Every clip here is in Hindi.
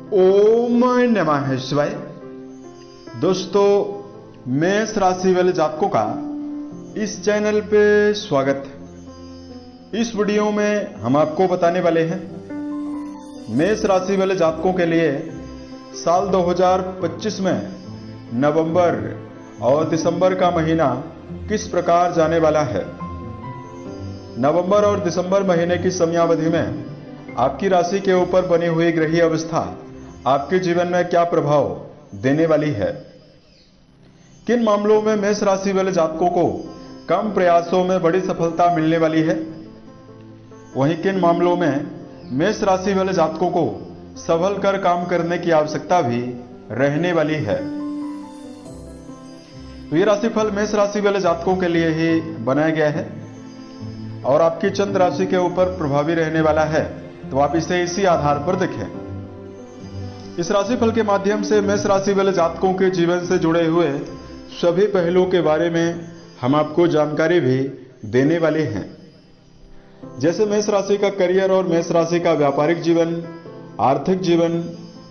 ओम नमः शिवाय। दोस्तों, मेष राशि वाले जातकों का इस चैनल पे स्वागत है। इस वीडियो में हम आपको बताने वाले हैं मेष राशि वाले जातकों के लिए साल 2025 में नवंबर और दिसंबर का महीना किस प्रकार जाने वाला है। नवंबर और दिसंबर महीने की समयावधि में आपकी राशि के ऊपर बनी हुई ग्रहीय अवस्था आपके जीवन में क्या प्रभाव देने वाली है। किन मामलों में मेष राशि वाले जातकों को कम प्रयासों में बड़ी सफलता मिलने वाली है, वहीं किन मामलों में मेष राशि वाले जातकों को संभल कर काम करने की आवश्यकता भी रहने वाली है। तो ये राशिफल मेष राशि वाले जातकों के लिए ही बनाया गया है और आपकी चंद्र राशि के ऊपर प्रभावी रहने वाला है, तो आप इसे इसी आधार पर देखें। इस राशिफल के माध्यम से मेष राशि वाले जातकों के जीवन से जुड़े हुए सभी पहलुओं के बारे में हम आपको जानकारी भी देने वाले हैं। जैसे मेष राशि का करियर और मेष राशि का व्यापारिक जीवन, आर्थिक जीवन,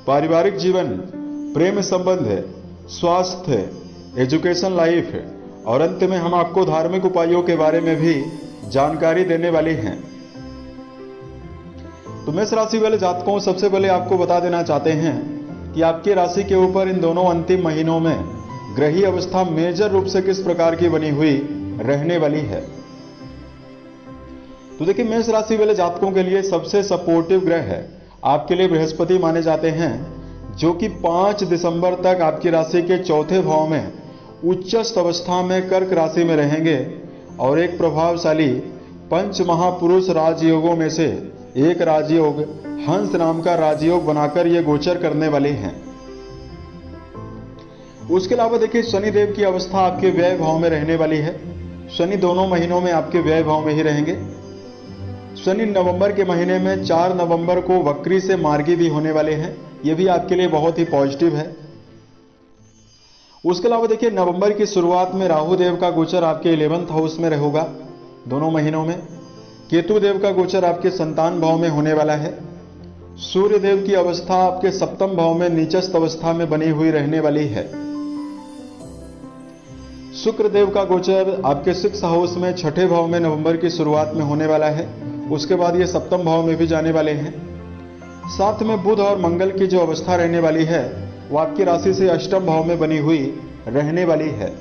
पारिवारिक जीवन, प्रेम संबंध, स्वास्थ्य, एजुकेशन लाइफ और अंत में हम आपको धार्मिक उपायों के बारे में भी जानकारी देने वाले हैं। तो मेष राशि वाले जातकों, सबसे पहले आपको बता देना चाहते हैं कि आपकी राशि के ऊपर इन दोनों अंतिम महीनों में ग्रहीय अवस्था मेजर रूप से किस प्रकार की बनी हुई रहने वाली है। तो देखिए, मेष राशि वाले जातकों के लिए सबसे सपोर्टिव ग्रह है आपके लिए बृहस्पति माने जाते हैं, जो कि 5 दिसंबर तक आपकी राशि के चौथे भाव में उच्चस्थ अवस्था में कर्क राशि में रहेंगे और एक प्रभावशाली पंच महापुरुष राजयोगों में से एक राजयोग हंस नाम का राजयोग बनाकर ये गोचर करने वाले हैं। उसके अलावा देखिए, शनिदेव की अवस्था आपके व्यय भाव में रहने वाली है। शनि दोनों महीनों में आपके व्यय भाव में ही रहेंगे। शनि नवंबर के महीने में 4 नवंबर को वक्री से मार्गी भी होने वाले हैं। यह भी आपके लिए बहुत ही पॉजिटिव है। उसके अलावा देखिए, नवंबर की शुरुआत में राहु देव का गोचर आपके 11th हाउस में रहेगा दोनों महीनों में। केतु देव का गोचर आपके संतान भाव में होने वाला है। सूर्य देव की अवस्था आपके 7वें भाव में नीचस्थ अवस्था में बनी हुई रहने वाली है। शुक्र देव का गोचर आपके 6th हाउस में 6ठे भाव में नवंबर की शुरुआत में होने वाला है। उसके बाद ये 7वें भाव में भी जाने वाले हैं। साथ में बुध और मंगल की जो अवस्था रहने वाली है वो आपकी राशि से 8वें भाव में बनी हुई रहने वाली है।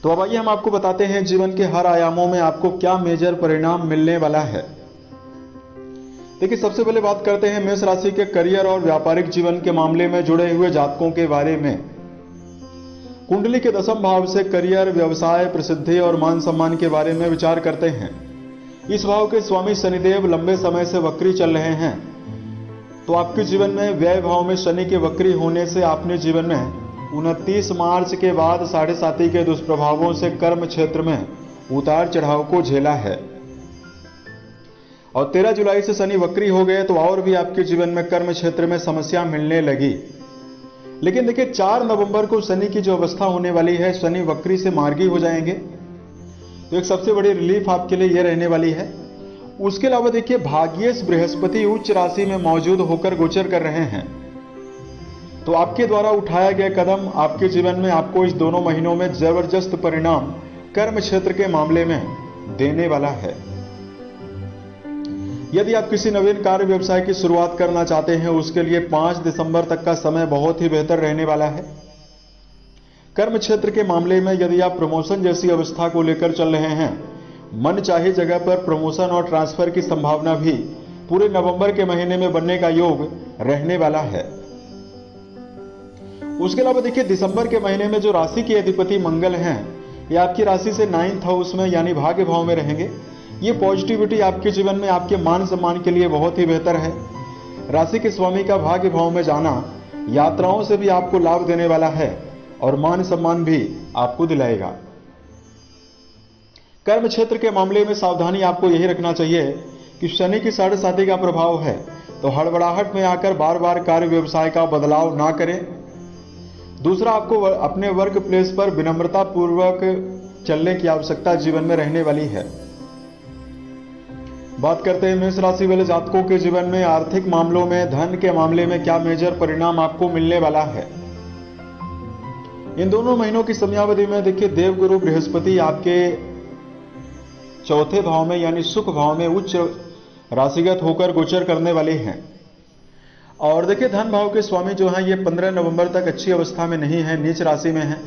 तो अब आइए हम आपको बताते हैं जीवन के हर आयामों में आपको क्या मेजर परिणाम मिलने वाला है। देखिए, सबसे पहले बात करते हैं मेष राशि के करियर और व्यापारिक जीवन के मामले में जुड़े हुए जातकों के बारे में। कुंडली के 10वें भाव से करियर, व्यवसाय, प्रसिद्धि और मान सम्मान के बारे में विचार करते हैं। इस भाव के स्वामी शनिदेव लंबे समय से वक्री चल रहे हैं, तो आपके जीवन में व्यय भाव में शनि के वक्री होने से आपने जीवन में 29 मार्च के बाद 7.5 के दुष्प्रभावों से कर्म क्षेत्र में उतार चढ़ाव को झेला है और 13 जुलाई से शनि वक्री हो गए, तो और भी आपके जीवन में कर्म क्षेत्र में समस्या मिलने लगी। लेकिन देखिए, 4 नवंबर को शनि की जो अवस्था होने वाली है, शनि वक्री से मार्गी हो जाएंगे, तो एक सबसे बड़ी रिलीफ आपके लिए यह रहने वाली है। उसके अलावा देखिए, भाग्येश बृहस्पति उच्च राशि में मौजूद होकर गोचर कर रहे हैं, तो आपके द्वारा उठाया गया कदम आपके जीवन में आपको इस दोनों महीनों में जबरदस्त परिणाम कर्म क्षेत्र के मामले में देने वाला है। यदि आप किसी नवीन कार्य व्यवसाय की शुरुआत करना चाहते हैं, उसके लिए 5 दिसंबर तक का समय बहुत ही बेहतर रहने वाला है। कर्म क्षेत्र के मामले में यदि आप प्रमोशन जैसी अवस्था को लेकर चल रहे हैं, मन चाहे जगह पर प्रमोशन और ट्रांसफर की संभावना भी पूरे नवंबर के महीने में बनने का योग रहने वाला है। उसके अलावा देखिए, दिसंबर के महीने में जो राशि के अधिपति मंगल हैं, ये आपकी राशि से 9th हाउस में यानी भाग्य भाव में रहेंगे। ये पॉजिटिविटी आपके जीवन में आपके मान सम्मान के लिए बहुत ही बेहतर है। राशि के स्वामी का भाग्य भाव में जाना यात्राओं से भी आपको लाभ देने वाला है और मान सम्मान भी आपको दिलाएगा। कर्म क्षेत्र के मामले में सावधानी आपको यही रखना चाहिए कि शनि की 7.5 का प्रभाव है, तो हड़बड़ाहट में आकर बार बार कार्य व्यवसाय का बदलाव ना करें। दूसरा, आपको अपने वर्क प्लेस पर विनम्रता पूर्वक चलने की आवश्यकता जीवन में रहने वाली है। बात करते हैं मेष राशि वाले जातकों के जीवन में आर्थिक मामलों में, धन के मामले में क्या मेजर परिणाम आपको मिलने वाला है। इन दोनों महीनों की समयावधि में देखिए देवगुरु बृहस्पति आपके चौथे भाव में यानी सुख भाव में उच्च राशिगत होकर गोचर करने वाले हैं। और देखिए धन भाव के स्वामी जो हैं ये 15 नवंबर तक अच्छी अवस्था में नहीं है, नीच राशि में है,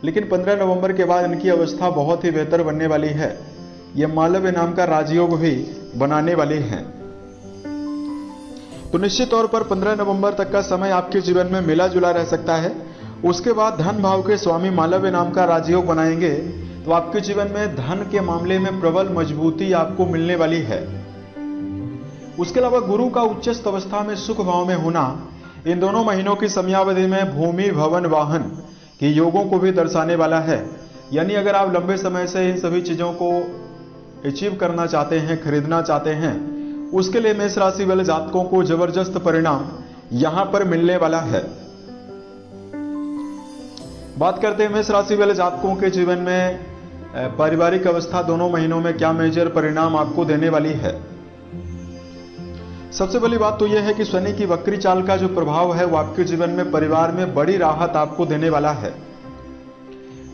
लेकिन 15 नवंबर के बाद इनकी अवस्था बहुत ही बेहतर बनने वाली है। ये मालव्य नाम का राजयोग भी बनाने वाले हैं। तो निश्चित तौर पर 15 नवंबर तक का समय आपके जीवन में मिला जुला रह सकता है। उसके बाद धन भाव के स्वामी मालव्य नाम का राजयोग बनाएंगे तो आपके जीवन में धन के मामले में प्रबल मजबूती आपको मिलने वाली है। उसके अलावा गुरु का उच्चस्थ अवस्था में सुख भाव में होना इन दोनों महीनों की समयावधि में भूमि, भवन, वाहन के योगों को भी दर्शाने वाला है। यानी अगर आप लंबे समय से इन सभी चीजों को अचीव करना चाहते हैं, खरीदना चाहते हैं, उसके लिए मेष राशि वाले जातकों को जबरदस्त परिणाम यहां पर मिलने वाला है। बात करते हैं मेष राशि वाले जातकों के जीवन में पारिवारिक अवस्था दोनों महीनों में क्या मेजर परिणाम आपको देने वाली है। सबसे पहली बात तो यह है कि शनि की वक्री चाल का जो प्रभाव है वो आपके जीवन में परिवार में बड़ी राहत आपको देने वाला है।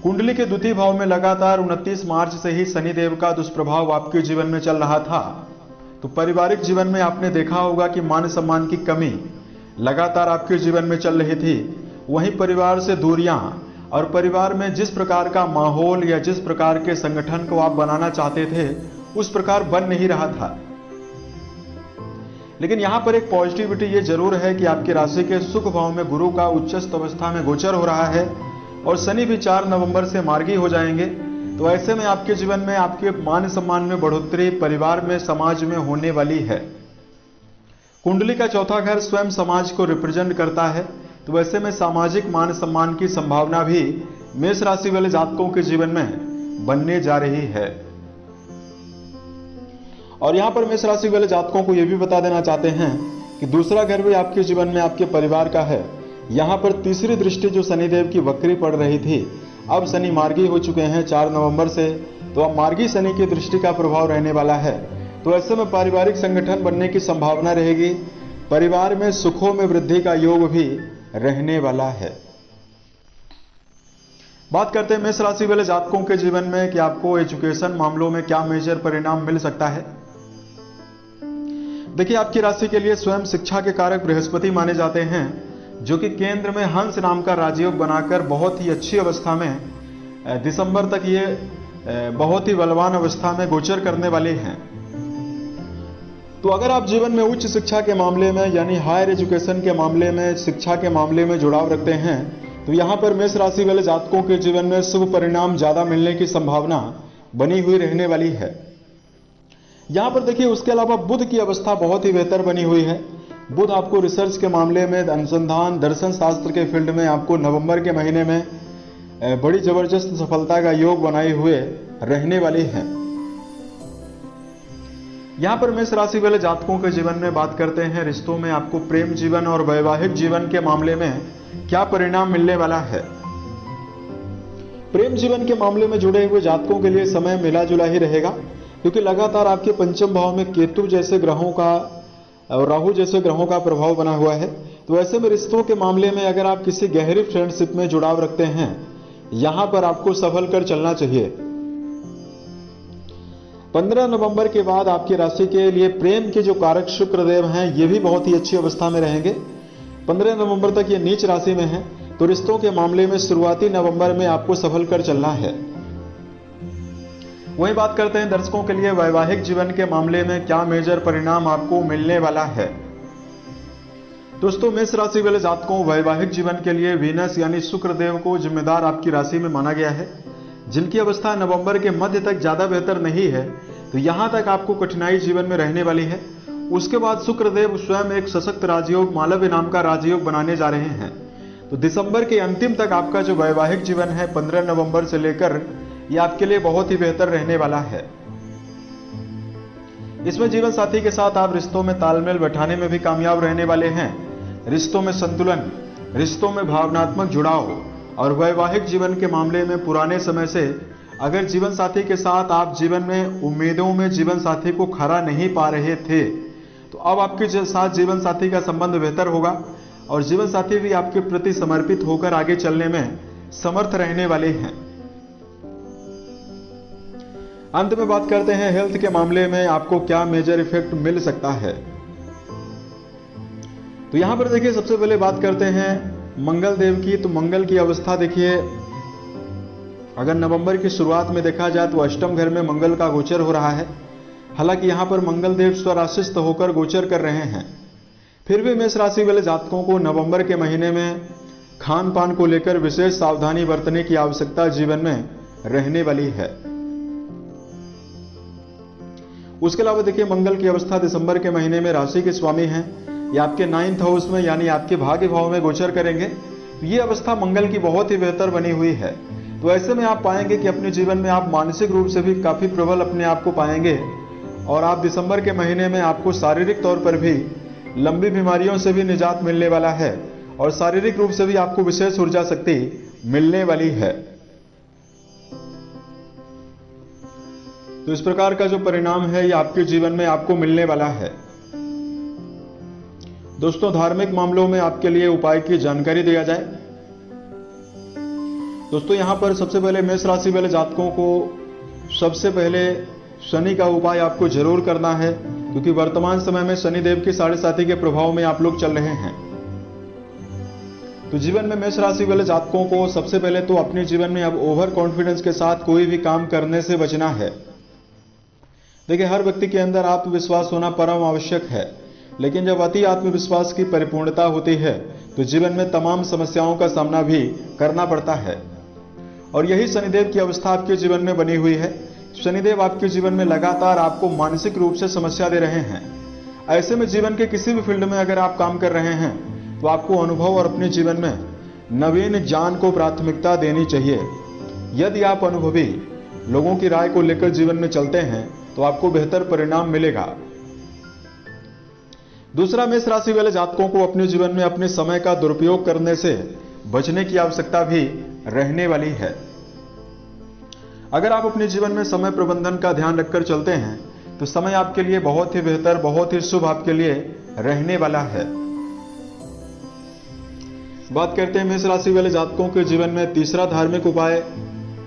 कुंडली के द्वितीय भाव में लगातार 29 मार्च से ही शनिदेव का दुष्प्रभाव आपके जीवन में चल रहा था। तो पारिवारिक जीवन में आपने देखा होगा कि मान सम्मान की कमी लगातार आपके जीवन में चल रही थी। वहीं परिवार से दूरियां और परिवार में जिस प्रकार का माहौल या जिस प्रकार के संगठन को आप बनाना चाहते थे उस प्रकार बन नहीं रहा था। लेकिन यहां पर एक पॉजिटिविटी ये जरूर है कि आपकी राशि के सुख भाव में गुरु का उच्चस्थ अवस्था में गोचर हो रहा है और शनि भी 4 नवंबर से मार्गी हो जाएंगे। तो ऐसे में आपके जीवन में आपके मान सम्मान में बढ़ोतरी परिवार में, समाज में होने वाली है। कुंडली का चौथा घर स्वयं समाज को रिप्रेजेंट करता है। तो वैसे में सामाजिक मान सम्मान की संभावना भी मेष राशि वाले जातकों के जीवन में बनने जा रही है। और यहां पर मेष राशि वाले जातकों को यह भी बता देना चाहते हैं कि दूसरा घर भी आपके जीवन में आपके परिवार का है। यहां पर तीसरी दृष्टि जो शनिदेव की वक्री पड़ रही थी, अब शनि मार्गी हो चुके हैं 4 नवंबर से, तो अब मार्गी शनि की दृष्टि का प्रभाव रहने वाला है। तो ऐसे में पारिवारिक संगठन बनने की संभावना रहेगी। परिवार में सुखों में वृद्धि का योग भी रहने वाला है। बात करते हैं मेष राशि वाले जातकों के जीवन में कि आपको एजुकेशन मामलों में क्या मेजर परिणाम मिल सकता है। देखिए आपकी राशि के लिए स्वयं शिक्षा के कारक बृहस्पति माने जाते हैं, जो कि केंद्र में हंस नाम का राजयोग बनाकर बहुत ही अच्छी अवस्था में दिसंबर तक ये बहुत ही बलवान अवस्था में गोचर करने वाले हैं। तो अगर आप जीवन में उच्च शिक्षा के मामले में यानी हायर एजुकेशन के मामले में, शिक्षा के मामले में जुड़ाव रखते हैं, तो यहां पर मेष राशि वाले जातकों के जीवन में शुभ परिणाम ज्यादा मिलने की संभावना बनी हुई रहने वाली है। यहां पर देखिए उसके अलावा बुध की अवस्था बहुत ही बेहतर बनी हुई है। बुध आपको रिसर्च के मामले में, अनुसंधान, दर्शन शास्त्र के फील्ड में आपको नवंबर के महीने में बड़ी जबरदस्त सफलता का योग बनाए हुए रहने वाले हैं। यहां पर मेष राशि वाले जातकों के जीवन में बात करते हैं रिश्तों में आपको प्रेम जीवन और वैवाहिक जीवन के मामले में क्या परिणाम मिलने वाला है। प्रेम जीवन के मामले में जुड़े हुए जातकों के लिए समय मिला जुला ही रहेगा, क्योंकि लगातार आपके पंचम भाव में केतु जैसे ग्रहों का और राहु जैसे ग्रहों का प्रभाव बना हुआ है। तो ऐसे में रिश्तों के मामले में अगर आप किसी गहरी फ्रेंडशिप में जुड़ाव रखते हैं, यहां पर आपको सफल कर चलना चाहिए। 15 नवंबर के बाद आपकी राशि के लिए प्रेम के जो कारक शुक्रदेव हैं ये भी बहुत ही अच्छी अवस्था में रहेंगे। 15 नवंबर तक ये नीच राशि में है, तो रिश्तों के मामले में शुरुआती नवंबर में आपको सफल कर चलना है। वही बात करते हैं दर्शकों के लिए वैवाहिक जीवन के मामले में क्या मेजर परिणाम आपको मिलने वाला है। दोस्तों मेष राशि वाले जातकों वैवाहिक जीवन के लिए वीनस यानी शुक्रदेव को जिम्मेदार आपकी राशि में माना गया है, जिनकी अवस्था नवंबर के मध्य तक ज्यादा बेहतर नहीं है। तो यहां तक आपको कठिनाई जीवन में रहने वाली है। उसके बाद शुक्रदेव स्वयं एक सशक्त राजयोग मालव्य नाम का राजयोग बनाने जा रहे हैं। तो दिसंबर के अंतिम तक आपका जो वैवाहिक जीवन है 15 नवंबर से लेकर ये आपके लिए बहुत ही बेहतर रहने वाला है। इसमें जीवन साथी के साथ आप रिश्तों में तालमेल बैठाने में भी कामयाब रहने वाले हैं। रिश्तों में संतुलन, रिश्तों में भावनात्मक जुड़ाव और वैवाहिक जीवन के मामले में पुराने समय से अगर जीवन साथी के साथ आप जीवन में उम्मीदों में जीवन साथी को खरा नहीं पा रहे थे, तो अब आपके साथ जीवन साथी का संबंध बेहतर होगा और जीवन साथी भी आपके प्रति समर्पित होकर आगे चलने में समर्थ रहने वाले हैं। अंत में बात करते हैं हेल्थ के मामले में आपको क्या मेजर इफेक्ट मिल सकता है। तो यहां पर देखिए, सबसे पहले बात करते हैं मंगल देव की। तो मंगल की अवस्था देखिए, अगर नवंबर की शुरुआत में देखा जाए तो अष्टम घर में मंगल का गोचर हो रहा है। हालांकि यहां पर मंगल देव स्वराशिस्थ होकर गोचर कर रहे हैं, फिर भी मेष राशि वाले जातकों को नवंबर के महीने में खान पान को लेकर विशेष सावधानी बरतने की आवश्यकता जीवन में रहने वाली है। उसके अलावा देखिए, मंगल की अवस्था दिसंबर के महीने में राशि के स्वामी हैं, ये आपके 9th हाउस में यानी आपके भाग्य भाव में गोचर करेंगे। ये अवस्था मंगल की बहुत ही बेहतर बनी हुई है। तो ऐसे में आप पाएंगे कि अपने जीवन में आप मानसिक रूप से भी काफी प्रबल अपने आप को पाएंगे और आप दिसंबर के महीने में आपको शारीरिक तौर पर भी लंबी बीमारियों से भी निजात मिलने वाला है और शारीरिक रूप से भी आपको विशेष ऊर्जा शक्ति मिलने वाली है। तो इस प्रकार का जो परिणाम है ये आपके जीवन में आपको मिलने वाला है। दोस्तों, धार्मिक मामलों में आपके लिए उपाय की जानकारी दिया जाए। दोस्तों, यहां पर सबसे पहले मेष राशि वाले जातकों को सबसे पहले शनि का उपाय आपको जरूर करना है, क्योंकि वर्तमान समय में शनिदेव की 7.5 के प्रभाव में आप लोग चल रहे हैं। तो जीवन में मेष राशि वाले जातकों को सबसे पहले तो अपने जीवन में अब ओवर कॉन्फिडेंस के साथ कोई भी काम करने से बचना है। देखिए, हर व्यक्ति के अंदर आत्मविश्वास होना परम आवश्यक है, लेकिन जब अति आत्मविश्वास की परिपूर्णता होती है तो जीवन में तमाम समस्याओं का सामना भी करना पड़ता है। और यही शनिदेव की अवस्था आपके जीवन में बनी हुई है। शनिदेव आपके जीवन में लगातार आपको मानसिक रूप से समस्या दे रहे हैं। ऐसे में जीवन के किसी भी फील्ड में अगर आप काम कर रहे हैं तो आपको अनुभव और अपने जीवन में नवीन ज्ञान को प्राथमिकता देनी चाहिए। यदि आप अनुभवी लोगों की राय को लेकर जीवन में चलते हैं तो आपको बेहतर परिणाम मिलेगा। दूसरा, मेष राशि वाले जातकों को अपने जीवन में अपने समय का दुरुपयोग करने से बचने की आवश्यकता भी रहने वाली है। अगर आप अपने जीवन में समय प्रबंधन का ध्यान रखकर चलते हैं तो समय आपके लिए बहुत ही बेहतर, बहुत ही शुभ आपके लिए रहने वाला है। बात करते हैं मेष राशि वाले जातकों के जीवन में तीसरा धार्मिक उपाय।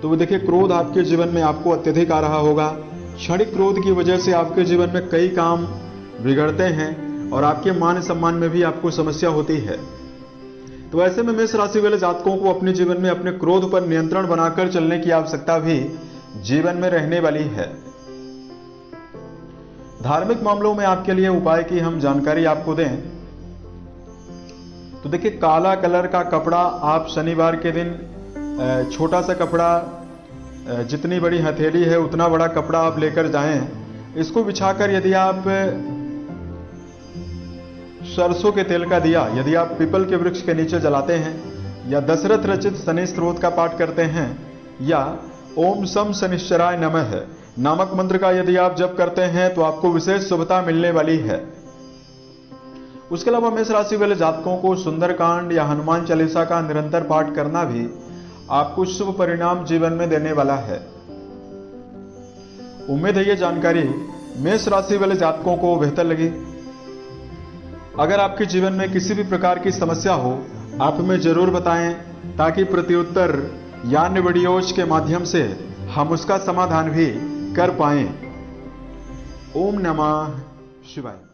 तो वो देखिए, क्रोध आपके जीवन में आपको अत्यधिक आ रहा होगा। क्षणिक क्रोध की वजह से आपके जीवन में कई काम बिगड़ते हैं और आपके मान सम्मान में भी आपको समस्या होती है। तो ऐसे में मेष राशि वाले जातकों को अपने जीवन में अपने क्रोध पर नियंत्रण बनाकर चलने की आवश्यकता भी जीवन में रहने वाली है। धार्मिक मामलों में आपके लिए उपाय की हम जानकारी आपको दें तो देखिए, काला कलर का कपड़ा आप शनिवार के दिन छोटा सा कपड़ा, जितनी बड़ी हथेली है उतना बड़ा कपड़ा आप लेकर जाएं। इसको बिछाकर यदि आप सरसों के तेल का दिया यदि आप पीपल के वृक्ष के नीचे जलाते हैं, या दशरथ रचित शनि स्त्रोत का पाठ करते हैं, या ओम सम शनिश्चराय नमः नामक मंत्र का यदि आप जप करते हैं तो आपको विशेष शुभता मिलने वाली है। उसके अलावा मेष राशि वाले जातकों को सुंदरकांड या हनुमान चालीसा का निरंतर पाठ करना भी आपको शुभ परिणाम जीवन में देने वाला है। उम्मीद है ये जानकारी मेष राशि वाले जातकों को बेहतर लगी। अगर आपके जीवन में किसी भी प्रकार की समस्या हो, आप हमें जरूर बताएं, ताकि प्रत्युत्तर यानी वीडियोज के माध्यम से हम उसका समाधान भी कर पाएं। ओम नमः शिवाय।